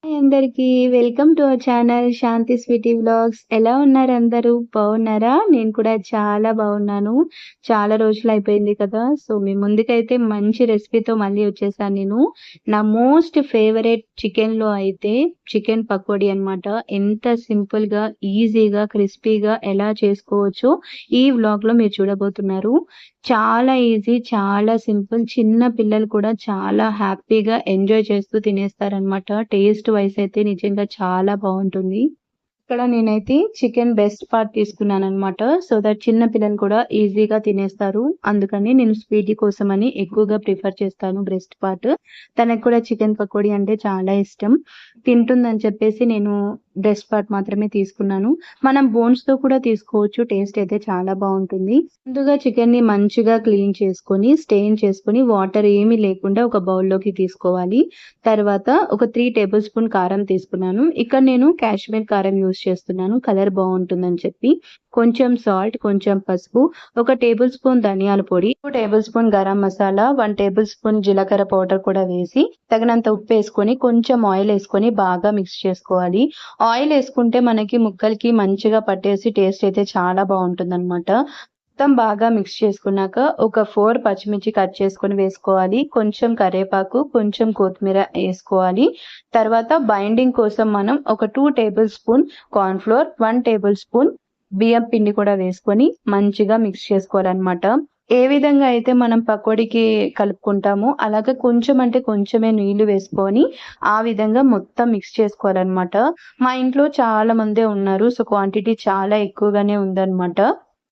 Hi అందరికీ. Welcome to our channel Shanti sweety vlogs. ఎలా ఉన్నారు అందరూ? బాగున్నారా? నేను కూడా చాలా బాగున్నాను. చాలా రోజులైపోయింది కదా! సో, మీ ముందుకైతే మంచి రెసిపీతో మళ్ళీ వచ్చేసాను నేను. నా మోస్ట్ ఫేవరెట్ చికెన్‌లో అయితే చికెన్ పకోడీ అన్నమాట. ఎంత సింపుల్‌గా, ఈజీగా, క్రిస్పీగా ఎలా చేసుకోవచ్చో ఈ వ్లాగ్‌లో మీరు చూడబోతున్నారు. చాలా ఈజీ, చాలా సింపుల్. చిన్న పిల్లలు కూడా చాలా హ్యాపీగా ఎంజాయ్ చేస్తూ తినేస్తారనమాట. టేస్ట్ వైస్ అయితే నిజంగా చాలా బావుంటుంది. ఇక్కడ నేనైతే చికెన్ బెస్ట్ పార్ట్ తీసుకున్నాననమాట. సో దట్ చిన్న పిల్లలు కూడా ఈజీగా తినేస్తారు. అందుకని నేను స్వీటీ కోసమని ఎక్కువగా ప్రిఫర్ చేస్తాను బ్రెస్ట్ పార్ట్. తనకు కూడా చికెన్ పకోడీ అంటే చాలా ఇష్టం. తింటుందని చెప్పేసి నేను బ్రెస్ట్ పార్ట్ మాత్రమే తీసుకున్నాను. మనం బోన్స్‌తో కూడా తీసుకోవచ్చు. టేస్ట్ అయితే చాలా బావుంటుంది. ముందుగా చికెన్‌ని మంచిగా క్లీన్ చేసుకొని, స్టెయిన్ చేసుకొని, వాటర్ ఏమీ లేకుండా ఒక బౌల్‌లోకి తీసుకోవాలి. తర్వాత ఒక 3 టేబుల్ స్పూన్ కారం తీసుకున్నాను. ఇక్కడ నేను కాశ్మీర్ కారం యూజ్ చేస్తున్నాను. కలర్ బావుంటుందని చెప్పి. కొంచెం సాల్ట్, కొంచెం పసుపు, ఒక టేబుల్ స్పూన్ ధనియాల పొడి, 2 table spoon garam masala, 1 table spoon జీలకర్ర పౌడర్ కూడా వేసి, తగినంత ఉప్పేసుకొని, కొంచెం ఆయిల్ ఏసుకొని బాగా మిక్స్ చేసుకోవాలి. ఆయిల్ ఏసుకుంటే మనకి ముక్కలకి మంచిగా పట్టేసి టేస్ట్ అయితే చాలా బావుంటుందనమాట. మొత్తం బాగా మిక్స్ చేసుకున్నాక ఒక 4 పచ్చిమిర్చి కట్ చేసుకొని వేసుకోవాలి. కొంచెం కరివేపాకు, కొంచెం కొత్తిమీర ఏసుకోవాలి. తర్వాత బైండింగ్ కోసం మనం ఒక 2 table spoon corn flour, 1 table spoon బియ్యం పిండి కూడా వేసుకొని మంచిగా మిక్స్ చేసుకోవాలనమాట. ఏ విధంగా అయితే మనం పకోడీకి కలుపుకుంటామో అలాగే కొంచెం అంటే కొంచెమే నీళ్లు వేసుకొని ఆ విధంగా మొత్తం మిక్స్ చేసుకోవాలనమాట. మా ఇంట్లో చాలా మందే ఉన్నారు. సో క్వాంటిటీ చాలా ఎక్కువగానే ఉందన్నమాట.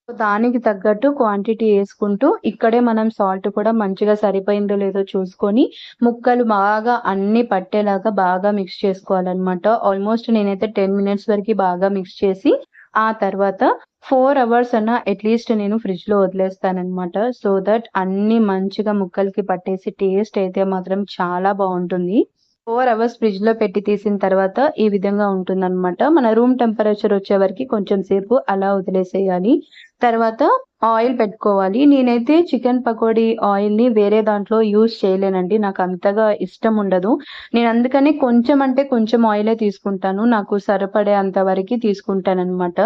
దానికి తగ్గట్టు క్వాంటిటీ యేసుకుంటూ, ఇక్కడే మనం సాల్ట్ కూడా మంచిగా సరిపోయిందో లేదో చూసుకొని, ముక్కలు బాగా అన్నీ పట్టేలాగా బాగా మిక్స్ చేసుకోవాలనమాట. ఆల్మోస్ట్ నేనైతే 10 మినిట్స్ వరకి బాగా మిక్స్ చేసి, ఆ తర్వాత 4 అవర్స్ అన్నా అట్‌లీస్ట్ నేను ఫ్రిడ్జ్‌లో వదిలేస్తాననమాట. సో దట్ అన్నీ మంచిగా ముక్కలకి పట్టేసి టేస్ట్ అయితే మాత్రం చాలా బావుంటుంది. 4 అవర్స్ ఫ్రిడ్జ్‌లో పెట్టి తీసిన తర్వాత ఈ విధంగా ఉంటుందనమాట. మన రూమ్ టెంపరేచర్ వచ్చే వరకి కొంచెం సేపు అలా వదిలేసేయాలి. తర్వాత ఆయిల్ పెట్టుకోవాలి. నేనైతే చికెన్ పకోడీ ఆయిల్‌ని వేరే దాంట్లో యూజ్ చేయలేనండి. నాకు అంతగా ఇష్టం ఉండదు. నేను అందుకని కొంచెం అంటే కొంచెం ఆయిలే తీసుకుంటాను. నాకు సరిపడే అంత వరకి తీసుకుంటాననమాట.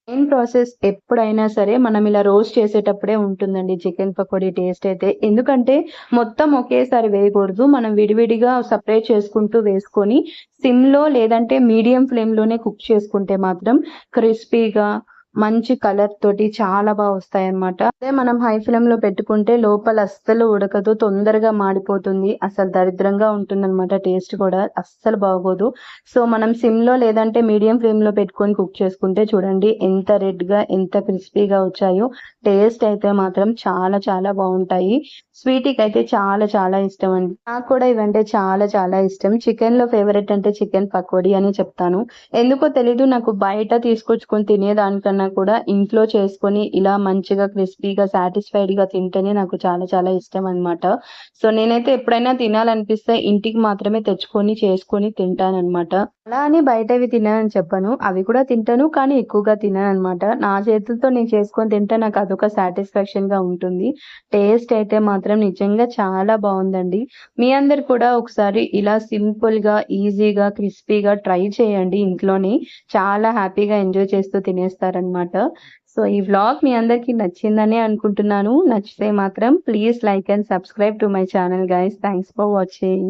మెయిన్ ప్రాసెస్ ఎప్పుడైనా సరే మనం ఇలా రోస్ట్ చేసేటప్పుడే ఉంటుందండి చికెన్ పకోడీ టేస్ట్ అయితే. ఎందుకంటే మొత్తం ఒకేసారి వేయకూడదు. మనం విడివిడిగా సెపరేట్ చేసుకుంటూ వేసుకొని సిమ్‌లో లేదంటే మీడియం ఫ్లేమ్‌లోనే కుక్ చేసుకుంటే మాత్రం క్రిస్పీగా మంచి కలర్ తోటి చాలా వస్తాయన్నమాట. అదే మనం హై ఫ్లేమ్‌లో పెట్టుకుంటే లోపల అస్సలు ఉడకదు. తొందరగా మాడిపోతుంది. అసలు దరిద్రంగా ఉంటుందన్నమాట. టేస్ట్ కూడా అస్సలు బాగోదు. సో మనం సిమ్‌లో లేదంటే మీడియం ఫ్లేమ్‌లో పెట్టుకొని కుక్ చేసుకుంటే చూడండి ఎంత రెడ్‌గా, ఎంత క్రిస్పీగా వచ్చాయో. టేస్ట్ అయితే మాత్రం చాలా చాలా బావుంటాయి. స్వీటీకైతే చాలా చాలా ఇష్టమండి. నాకు కూడా ఇవంటే చాలా చాలా ఇష్టం. చికెన్‌లో ఫేవరెట్ అంటే చికెన్ పకోడీ అని చెప్తాను. ఎందుకో తెలీదు నాకు బయట తీసుకొచ్చుకొని తినేదానికన్నా కూడా ఇంట్లో చేసుకొని ఇలా మంచిగా క్రిస్పీగా, సాటిస్ఫైడ్‌గా తింటేనే నాకు చాలా చాలా ఇష్టమనమాట. సో నేనైతే ఎప్పుడైనా తినాలనిపిస్తే ఇంటికి మాత్రమే తెచ్చుకొని, చేసుకొని తింటాననమాట. అలా అని బయటవి తిననని చెప్పను. అవి కూడా తింటాను. కానీ ఎక్కువగా తినననమాట. నా చేతులతో నేను చేసుకొని తింటే నాకు అదొక సాటిస్ఫాక్షన్‌గా ఉంటుంది. టేస్ట్ అయితే మాత్రం నిజంగా చాలా బావుందండి. మీ అందరు కూడా ఒకసారి ఇలా సింపుల్‌గా, ఈజీగా, క్రిస్పీగా ట్రై చేయండి ఇంట్లోనే. చాలా హ్యాపీగా ఎంజాయ్ చేస్తూ తినేస్తారనమాట. సో ఈ వ్లాగ్ మీ అందరికీ నచ్చిందనే అనుకుంటున్నాను. నచ్చితే మాత్రం please like and subscribe to my channel guys. Thanks for watching.